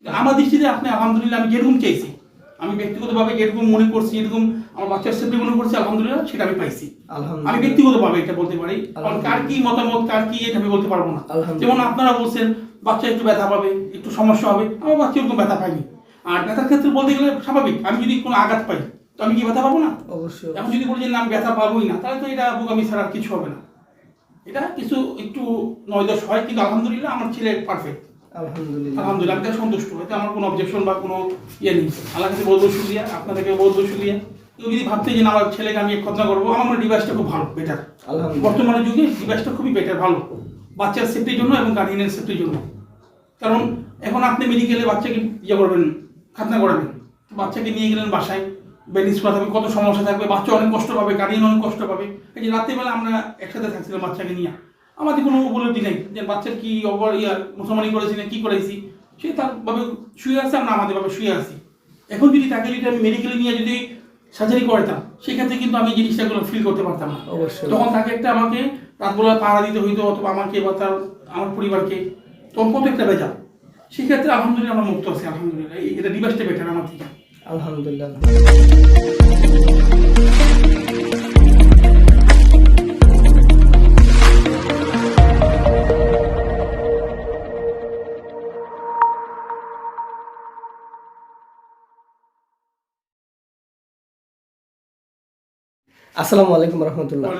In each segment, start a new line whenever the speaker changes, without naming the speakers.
আমার দৃষ্টিতে আপনি আলহামদুলিল্লাহ আমি যেরকম চাইছি, আমি ব্যক্তিগতভাবে যেরকম মনে করছি, যেরকম আমার বাচ্চার সেফটি মনে করছি, আলহামদুলিল্লাহ সেটা আমি পাইছি। আমি ব্যক্তিগতভাবে এটা বলতে পারি, কারণ কার কি মতামত কার কি এটা আমি বলতে পারবো না। যেমন আপনারা বলছেন বাচ্চা একটু ব্যথা পাবে, একটু সমস্যা হবে, আমার বাচ্চা এরকম ব্যথা পাইনি। আর ব্যথার ক্ষেত্রে বলতে গেলে স্বাভাবিক, আমি যদি কোনো আঘাত পাই তো আমি কি ব্যথা পাবো না?
অবশ্যই।
এখন যদি বলি যে না আমি ব্যথা পাবোই না, তাহলে তো এটা বোকামি ছাড়া আর কিছু হবে না। এটা কিছু একটু নয়দোষ হয়, কিন্তু আলহামদুলিল্লাহ আমার ছেলে পারফেক্ট।
আলহামদুলিল্লাহ
আলহামদুলিল্লাহ আমি তার সন্তুষ্ট, এতে আমার কোনো অবজেকশন বা কোনো ইয়ে নেই। আল্লাহ কাছে বহুত শুকরিয়া, আপনাদেরকে বহুত শুকরিয়া। কেউ যদি ভাবতে যে না আমার ছেলেকে আমি খতনা করবো, আমার মনে ডিভাইসটা খুব ভালো, বেটার। বর্তমানে যুগে ডিভাইসটা খুবই বেটার, ভালো বাচ্চার সেফটির জন্য এবং গার্ডিয়ানের সেফটির জন্য। কারণ এখন আপনি মেডিকেলে বাচ্চাকে ইয়ে করবেন, খাতনা করাবেন, বাচ্চাকে নিয়ে গেলেন বাসায়, ব্যালেন্স করা থাকবে, কত সমস্যা থাকবে, বাচ্চা অনেক কষ্ট পাবে, গার্ডিয়ান অনেক কষ্ট পাবে। এই যে রাত্রিবেলা আমরা একসাথে থাকছিলাম বাচ্চাকে নিয়ে, আমাদের কোনো উপলব্ধি নেই যে বাচ্চার কি মুসলমানি করেছি না কি করেছি, সে তার ভাবে শুয়ে আছে, আমরা আমাদের ভাবে শুয়ে আছি। এখন যদি তাকে যদি আমি মেডিকেলে নিয়ে যদি সার্জারি করতাম, সেক্ষেত্রে কিন্তু আমি জিনিসটাগুলো ফিল করতে পারতাম না।
অবশ্যই।
তখন তাকে একটা আমাকে রাতবেলা পাহারা দিতে হইতো, অথবা আমাকে বা তার আমার পরিবারকে, তখন কত একটা বেজা। সেক্ষেত্রে আলহামদুলিল্লাহ আমরা মুক্ত আছি, আলহামদুলিল্লাহ এটা ডিভাইসটা বেটার আমার থেকে।
আলহামদুলিল্লাহ। আসসালামু আলাইকুম রহমতুল্লাহ।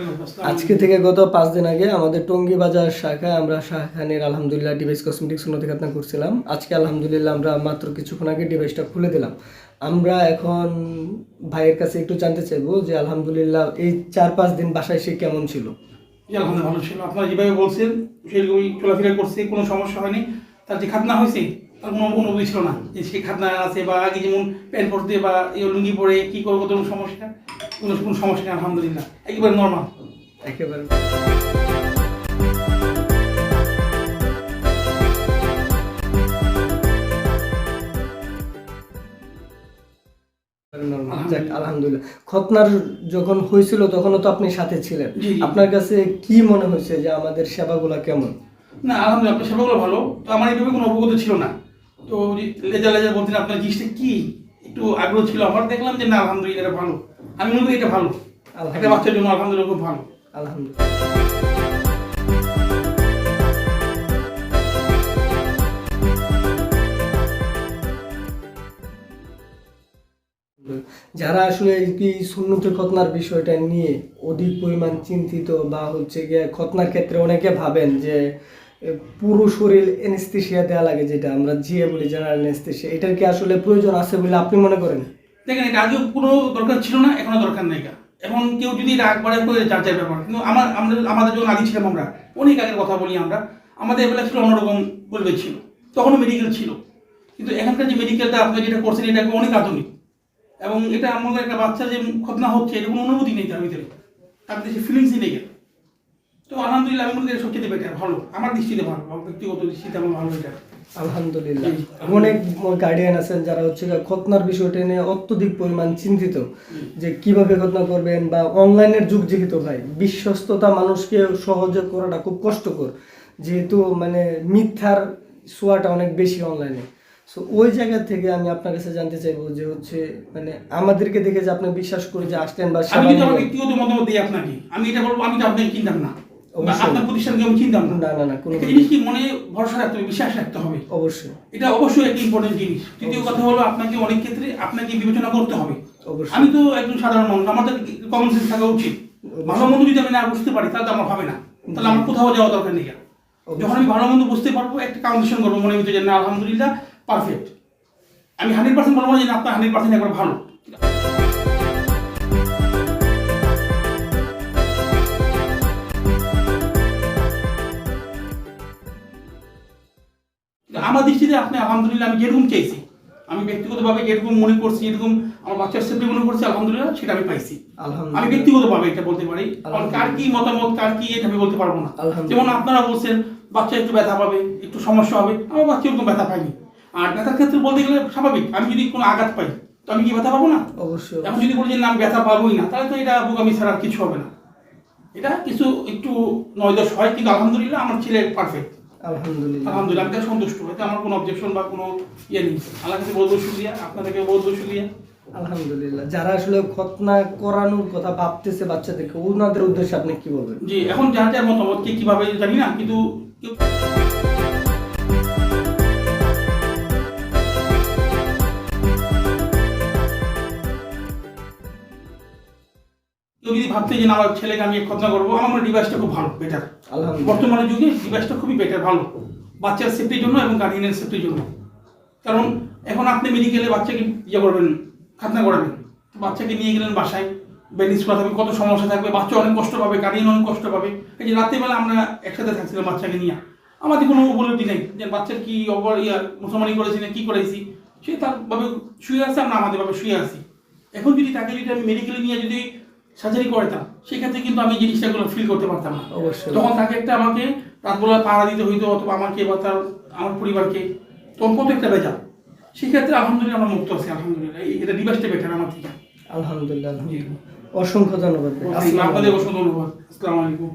আজকে থেকে গত 5 দিন আগে আমাদের টঙ্গী বাজার শাখায় আমরা শাহখানের আলহামদুলিল্লাহ ডিভাইস কসমেটিক্স উন্নতি খাতনা করছিলাম। আজকে আলহামদুলিল্লাহ আমরা মাত্র কিছুক্ষণ আগে ডিভাইসটা খুলে দিলাম। আমরা এখন ভাইয়ের কাছে একটু জানতে চাইবো যে আলহামদুলিল্লাহ এই 4-5 দিন বাসায় সে কেমন ছিল।
আলহামদুলিল্লাহ ভালো ছিল, আপনারা যেভাবে বলছেন সেরকমই চলাফেরা করছে, কোনো সমস্যা হয়নি। তার যে খাতনা হয়েছে তার কোনো অনুভূতি ছিল না যে সে খাতনা আছে, বা আগে যেমন প্যান্ট পরতে বা লুঙ্গি পরে কি করবো কোনো সমস্যা, কোনো সমস্যা নেই, আলহামদুলিল্লাহ একেবারে নর্মাল।
একেবারে আলহামদুলিল্লাহ। খতনার যখন হয়েছিল তখনও তো আপনি সাথে ছিলেন, আপনার কাছে কি মনে হয়েছে যে আমাদের সেবাগুলো কেমন?
না আলহামদুলিল্লাহ আপনার সেবাগুলো ভালো। তো আমার এইভাবে কোনো অবগত ছিল না, তো লেজা লেজা বলতেন আপনার জিনিসটা কি, একটু আগ্রহ ছিল আমার, দেখলাম যে না আলহামদুলিল্লাহ এটা ভালো, আমি মনে করি এটা ভালো, একটা বাচ্চার জন্য আলহামদুলিল্লাহ খুব ভালো।
আলহামদুলিল্লাহ। যারা আসলে কি সুন্নতে খতনার বিষয়টা নিয়ে অধিক পরিমাণ চিন্তিত বা হচ্ছে গিয়ে খতনার ক্ষেত্রে অনেকে ভাবেন যে পুরো শরীর এনেস্থেশিয়া দেওয়া লাগে, যেটা আমরা জিয়ে বলি জেনারেল এনেস্থেশিয়া, এটার কি আসলে প্রয়োজন আছে বলে আপনি মনে করেন?
দেখেন এটা আগেও কোনো দরকার ছিল না, এখনো দরকার নেই। এখন কেউ যদি রাগ বাড়ে করে যার যার ব্যাপার, কিন্তু আমাদের যখন আগে ছিলাম আমরা অনেক আগের কথা বলি, আমাদের এবেলা ছিল অন্যরকম পরিবেশ ছিল, তখনও মেডিকেল ছিল। কিন্তু এখানকার যে মেডিকেলটা আপনি যেটা করছেন এটা অনেক আধুনিক, এবং এটা আমাদের একটা বাচ্চা যে খতনা হচ্ছে এটা কোনো অনুভূতি নেই তার ভিতরে, তার দেশে ফিলিংসই নেই। তো আলহামদুলিল্লাহ আমি মনে করি সবচেয়ে বেটার, ভালো আমার দৃষ্টিতে ভালো, ব্যক্তিগত দৃষ্টিতে আমার ভালো এটা।
আলহামদুলিল্লাহ। অনেক গার্ডিয়ান আছেন যারা হচ্ছে খতনার বিষয়টা নিয়ে অত্যধিক পরিমাণ চিন্তিত যে কিভাবে খতনা করবেন, বা অনলাইনের যুগ যেহেতু ভাই, বিশ্বস্ততা মানুষকে সহজে করাটা খুব কষ্টকর, যেহেতু মানে মিথ্যার ছোঁয়াটা অনেক বেশি অনলাইনে। সো ওই জায়গা থেকে আমি আপনার কাছে জানতে চাইবো যে হচ্ছে মানে আমাদেরকে দেখে যে আপনি বিশ্বাস করে যে আসলেন, বা
আমি যদি আমার ব্যক্তিগত মতামত দিই আপনাকে, আমি এটা বলবো আমি তো আপনাকে চিনতাম না, আপনার প্রতিষ্ঠানকে আমি চিনতাম না।
না না না, কোনো
জিনিস কি মনে ভরসা রাখতে হবে, বিশ্বাস রাখতে হবে,
অবশ্যই
এটা অবশ্যই একটা ইম্পর্টেন্ট জিনিস। তৃতীয় কথা হলো আপনাকে অনেক ক্ষেত্রে আপনাকে বিবেচনা করতে হবে। আমি তো একজন সাধারণ মানুষ, আমার তো কমন সেন্স থাকা উচিত। ভালো মন্দ যদি আমি না বুঝতে পারি তাহলে তো আমার হবে না, তাহলে আমার কোথাও যাওয়া দরকার নেই। যখন আমি ভালো মন্দ বুঝতে পারবো, একটা কাউন্টেশন করবো মনের ভিতরে যে না আলহামদুলিল্লাহ পারফেক্ট, আমি 100% বলবো যে আপনার 100% একবার ভালো। আমার দৃষ্টিতে আপনি আলহামদুলিল্লাহ আমি যেরকম চাইছি, আমি ব্যক্তিগতভাবে যেরকম মনে করছি, যেরকম আমার বাচ্চার সেফটি মনে করছি, আলহামদুলিল্লাহ সেটা আমি পাইছি। আমি ব্যক্তিগতভাবে এটা বলতে পারি, কারণ কার কি মতামত কার কি এটা আমি বলতে পারবো না। যেমন আপনারা বলছেন বাচ্চা একটু ব্যথা পাবে, একটু সমস্যা হবে, আমার বাচ্চা এরকম ব্যথা পাইনি। আর ব্যথার ক্ষেত্রে বলতে গেলে স্বাভাবিক, আমি যদি কোনো আঘাত পাই তো আমি কি ব্যথা পাবো না?
অবশ্যই।
এখন যদি বলি যে না আমি ব্যথা পাবোই না, তাহলে তো এটা বোকামি ছাড়া আর কিছু হবে না। এটা কিছু একটু নয়দোষ হয়, কিন্তু আলহামদুলিল্লাহ আমার ছেলে পারফেক্ট।
আলহামদুলিল্লাহ।
আলহামদুলিল্লাহ, আমি তাই সন্তুষ্ট, এতে আমার কোনো অবজেকশন বা কোনো ইয়ে নেই। আল্লাহর কাছে বহুত বহুত শুকরিয়া, আপনাদেরকে বহুত বহুত শুকরিয়া।
আলহামদুলিল্লাহ। যারা আসলে খতনা করানোর কথা ভাবতেছে বাচ্চাদেরকে, ওনাদের উদ্দেশ্যে আপনি কি বলবেন?
জি, এখন যার যার মতামত কে কিভাবে জানি না, কিন্তু কেউ কেউ যদি ভাবতে যে না আমার ছেলেকে আমি খতনা করবো, আমার মনে ডিভাইসটা খুব ভালো, বেটার।
আলহামদুলিল্লাহ।
বর্তমানে যুগে ডিভাইসটা খুবই বেটার, ভালো, বাচ্চার সেফটির জন্য এবং গার্ডিয়ানের সেফটির জন্য। কারণ এখন আপনি মেডিকেলে বাচ্চাকে ইয়ে করবেন, খাতনা করাবেন, তো বাচ্চাকে নিয়ে গেলেন বাসায়, ব্যান্ডেজ করা থাকবে, কত সমস্যা থাকবে, বাচ্চা অনেক কষ্ট পাবে, গার্ডিয়ান অনেক কষ্ট পাবে। এই যে রাত্রিবেলা আমরা একসাথে থাকছিলাম বাচ্চাকে নিয়ে, আমাদের কোনো উপলব্ধি নেই যে বাচ্চার কি মুসলমানি করেছি না কি করেছি, সে তার ভাবে শুয়ে আছে, আমরা আমাদের ভাবে শুয়ে আছি। এখন যদি তাকে যদি আমি মেডিকেলে নিয়ে যদি সার্জারি করাতাম, সেক্ষেত্রে কিন্তু আমি জিনিসটাগুলো ফিল করতে পারতাম না।
অবশ্যই।
তখন তাকে একটা আমাকে রাতবেলা পাহারা দিতে হইতো, অথবা আমাকে বা তার আমার পরিবারকে, তখন কত একটা বেজা। সেক্ষেত্রে আলহামদুলিল্লাহ আমরা মুক্ত আছি, আলহামদুলিল্লাহ। এটা ডিভাইসটা বেটার আমার থেকে।
আলহামদুলিল্লাহ। অসংখ্য ধন্যবাদ।
আপনাদের অসংখ্য ধন্যবাদ। আসসালামু আলাইকুম।